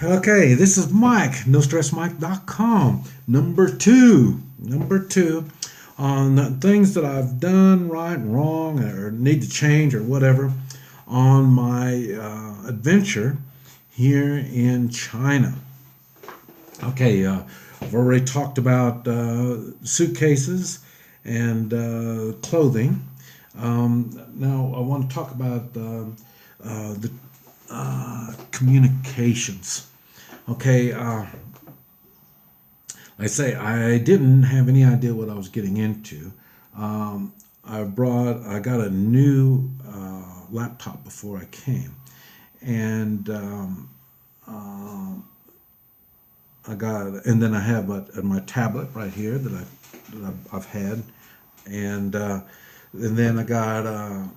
Okay, this is Mike, NoStressMike.com. Number two on the things that I've done right and wrong or need to change or whatever on my adventure here in China. Okay, I've already talked about suitcases and clothing. Now I want to talk about the communications. Okay, I say I didn't have any idea what I was getting into. I got a new laptop before I came, and and then I have my tablet right here I've had, and then I got a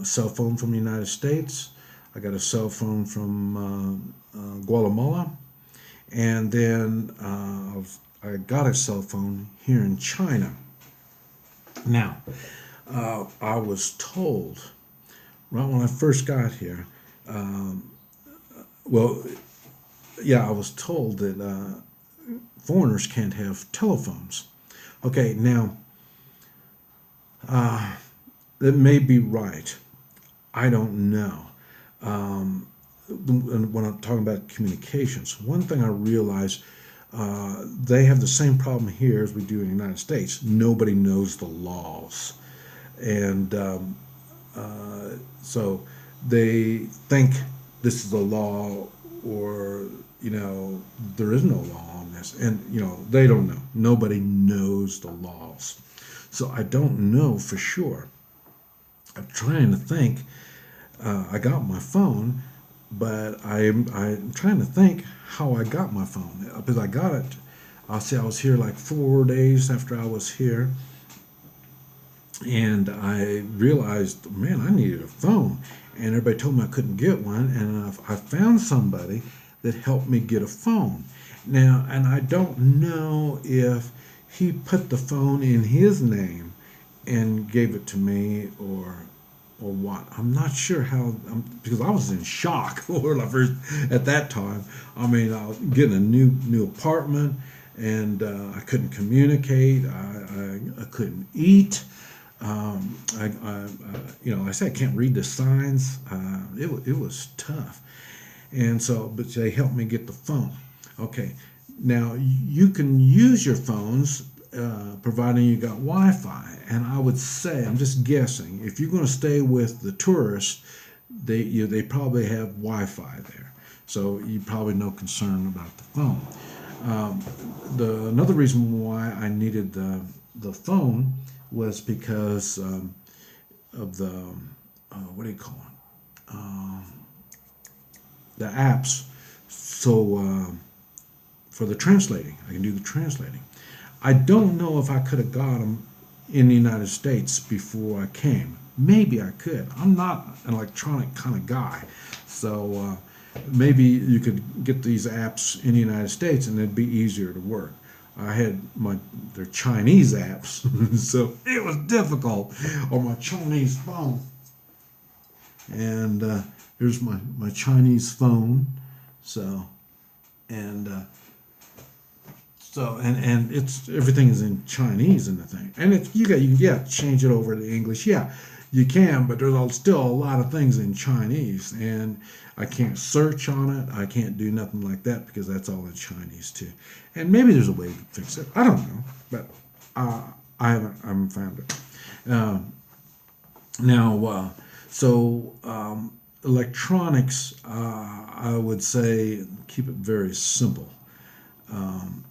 cell phone from the United States. I got a cell phone from Guatemala, and then I got a cell phone here in China. Now, I was told right when I first got here, well, yeah, I was told that foreigners can't have telephones. Okay, now, that may be right. I don't know. When I'm talking about communications, one thing I realized they have the same problem here as we do in the United States. Nobody knows the laws, and so they think this is a law, or there is no law on this, and they don't know. Nobody knows the laws, so I don't know for sure. I'm trying to think. I got my phone, but I'm trying to think how I got my phone, because I got it. I'll say I was here like 4 days after I was here, and I realized, man, I needed a phone, and everybody told me I couldn't get one, and I found somebody that helped me get a phone. Now, and I don't know if he put the phone in his name and gave it to me, or what. I'm not sure how, because I was in shock when I first, at that time. I mean, I was getting a new apartment, and I couldn't communicate. I couldn't eat. I say I can't read the signs. It was tough, and so, but they helped me get the phone. Okay, now you can use your phones providing you got Wi-Fi. And I would say, I'm just guessing, if you're going to stay with the tourists, they probably have Wi-Fi there, so you probably no concern about the phone. Another reason why I needed the phone was because of the what do you call it? The apps. So for the translating, I can do the translating. I don't know if I could have got them in the United States before I came. Maybe I could. I'm not an electronic kind of guy, so maybe you could get these apps in the United States and it'd be easier to work. I had their Chinese apps, so it was difficult on my Chinese phone. And here's my Chinese phone. So and and it's everything is in Chinese in the thing, and it's you can change it over to English, yeah, you can, but there's still a lot of things in Chinese, and I can't search on it. I can't do nothing like that because that's all in Chinese too. And maybe there's a way to fix it. I don't know, but I haven't found it. Now, electronics, I would say keep it very simple. Um,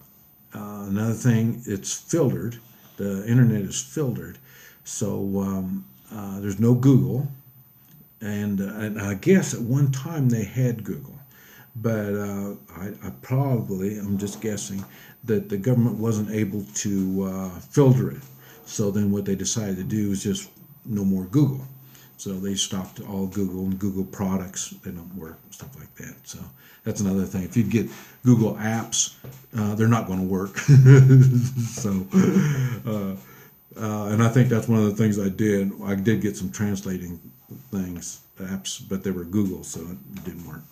Another thing, it's filtered. The internet is filtered, so there's no Google. And I guess at one time they had Google, but I'm just guessing that the government wasn't able to filter it. So then what they decided to do is just no more Google. So they stopped all Google, and Google products, they don't work, stuff like that. So that's another thing. If you get Google apps, they're not going to work. So, and I think that's one of the things I did. I did get some translating things, apps, but they were Google, so it didn't work.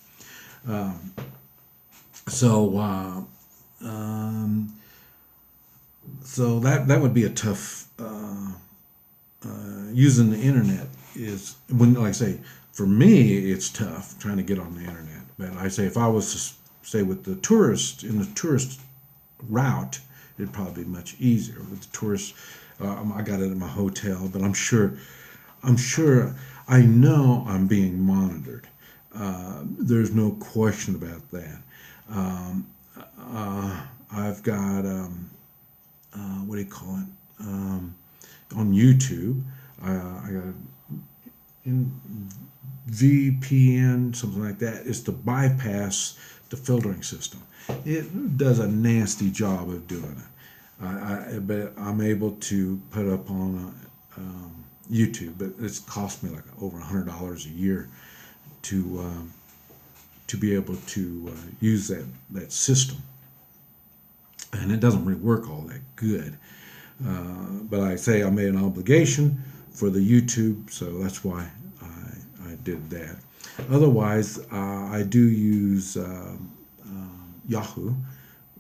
So um, so that would be a tough using the internet is when, like I say, for me it's tough trying to get on the internet. But I say if I was to stay with the tourist in the tourist route, it'd probably be much easier with the tourist. I got it at my hotel, but I'm sure I know I'm being monitored. There's no question about that. Um, I've got what do you call it on YouTube. I got in VPN, something like that, is to bypass the filtering system. It does a nasty job of doing it. But I'm able to put up on YouTube, but it's cost me like over $100 a year to be able to use that system, and it doesn't really work all that good. But I say I made an obligation for the YouTube, so that's why I did that. Otherwise, I do use Yahoo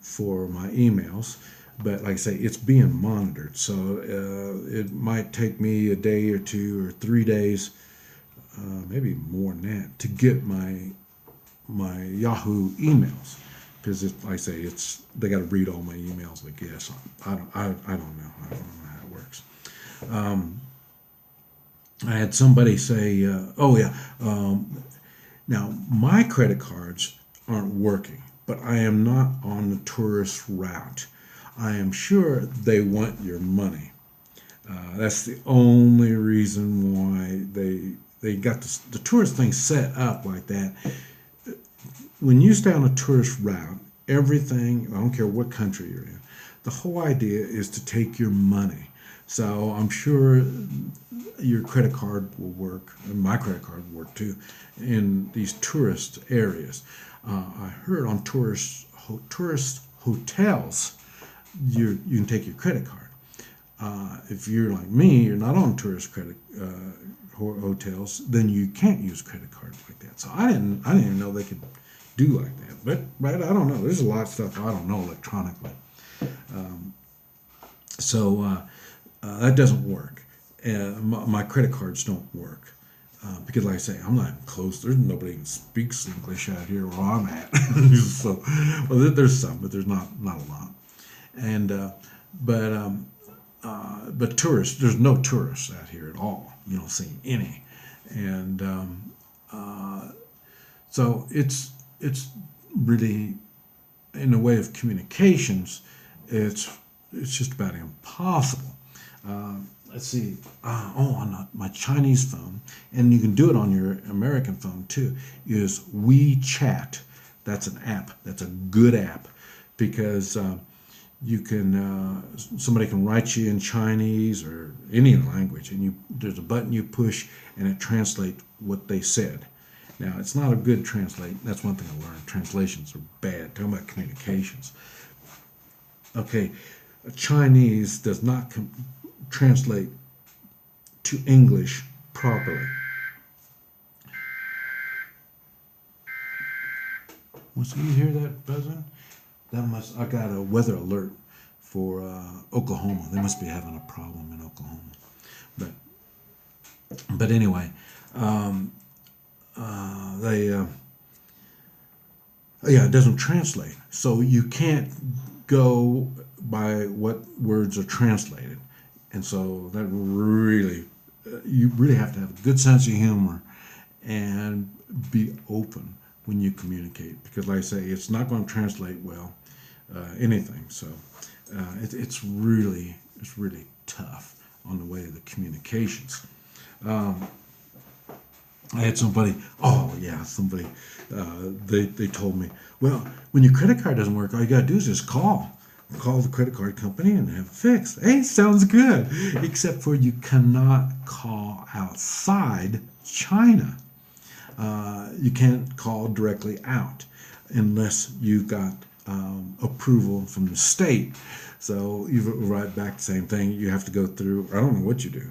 for my emails, but like I say, it's being monitored, so it might take me a day or 2 or 3 days, maybe more than that, to get my Yahoo emails because like I say, they got to read all my emails. I guess I don't know. I don't know how it works. Um, I had somebody say, "Oh yeah, now my credit cards aren't working, but I am not on the tourist route. I am sure they want your money. That's the only reason why they got the tourist thing set up like that. When you stay on a tourist route, everything, I don't care what country you're in, the whole idea is to take your money. So I'm sure your credit card will work, and my credit card will work too, in these tourist areas. I heard on tourist hotels, you can take your credit card. If you're like me, you're not on tourist credit hotels, then you can't use credit cards like that. So I didn't even know they could do like that. But right, I don't know. There's a lot of stuff I don't know electronically. Um, so that doesn't work. My credit cards don't work. Because, like I say, I'm not even close. There's nobody who speaks English out here where I'm at. So, well, there's some, but there's not a lot. And but but tourists, there's no tourists out here at all. You don't see any, and so it's really in the way of communications, it's just about impossible. Let's see. On my Chinese phone, and you can do it on your American phone too. Is WeChat? That's an app. That's a good app because you can somebody can write you in Chinese or any language, and there's a button you push, and it translates what they said. Now it's not a good translate. That's one thing I learned. Translations are bad. Talking about communications. Okay, Chinese does not translate to English properly. Was you hear that buzzing? I got a weather alert for Oklahoma. They must be having a problem in Oklahoma. But anyway, they yeah, it doesn't translate. So you can't go by what words are translated. And so that really, you really have to have a good sense of humor and be open when you communicate. Because like I say, it's not going to translate well, anything. So it's really tough on the way of the communications. I had somebody, they told me, well, when your credit card doesn't work, all you got to do is just call the credit card company and have it fixed. Hey, sounds good. Except for you cannot call outside China. You can't call directly out unless you've got approval from the state. So you write back the same thing. You have to go through, I don't know what you do.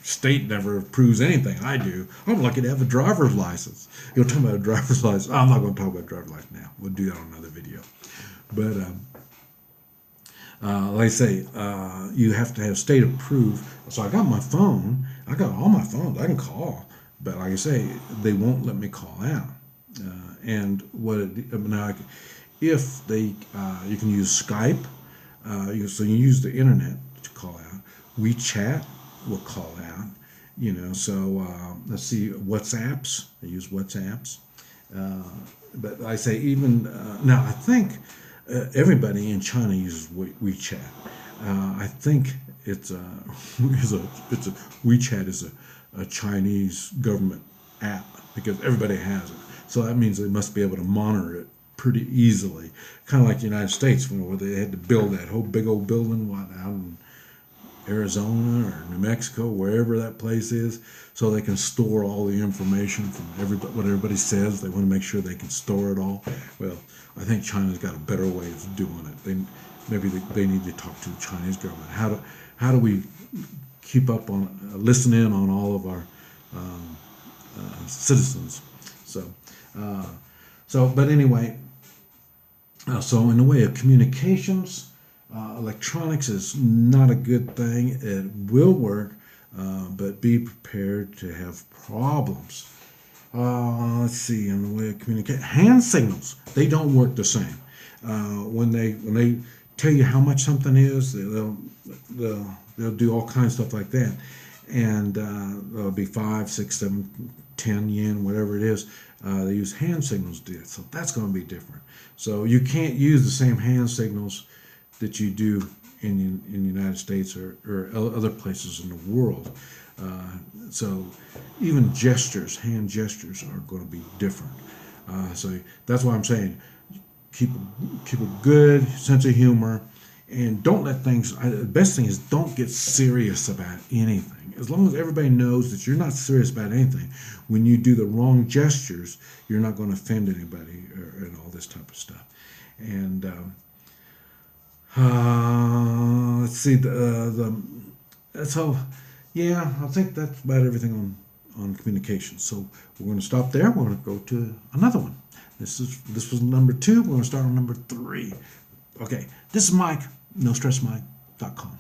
state never approves anything I do. I'm lucky to have a driver's license. You'll talk about a driver's license. I'm not going to talk about driver's license now. We'll do that on another video. But like I say, you have to have state approved. So I got my phone. I got all my phones. I can call. But like I say, they won't let me call out. And what it, now, if they, you can use Skype. So you use the internet to call out. WeChat will call out. So let's see, WhatsApps. They use WhatsApps. But I say even now, I think everybody in China uses WeChat. I think it's a WeChat is a Chinese government app because everybody has it. So that means they must be able to monitor it pretty easily, kind of like the United States, where they had to build that whole big old building out in Arizona or New Mexico, wherever that place is, so they can store all the information from what everybody says. They want to make sure they can store it all. Well, I think China's got a better way of doing it. Maybe they need to talk to the Chinese government. How do we keep up on listen in on all of our citizens? But anyway, so in the way of communications, electronics is not a good thing. It will work, but be prepared to have problems. Let's see, in the way of communication, hand signals, they don't work the same. When they tell you how much something is, they'll do all kinds of stuff like that, and it'll be 5, 6, 7, 10 yen, whatever it is. They use hand signals to do it, so that's going to be different. So you can't use the same hand signals that you do in the United States or other places in the world. So even hand gestures are going to be different. So that's why I'm saying keep a good sense of humor, and don't let things. The best thing is don't get serious about anything. As long as everybody knows that you're not serious about anything, when you do the wrong gestures, you're not going to offend anybody and all this type of stuff. And let's see, so yeah, I think that's about everything on communication. So we're going to stop there. We're going to go to another one. This was number 2. We're going to start on number 3. Okay, this is Mike, NoStressMike.com.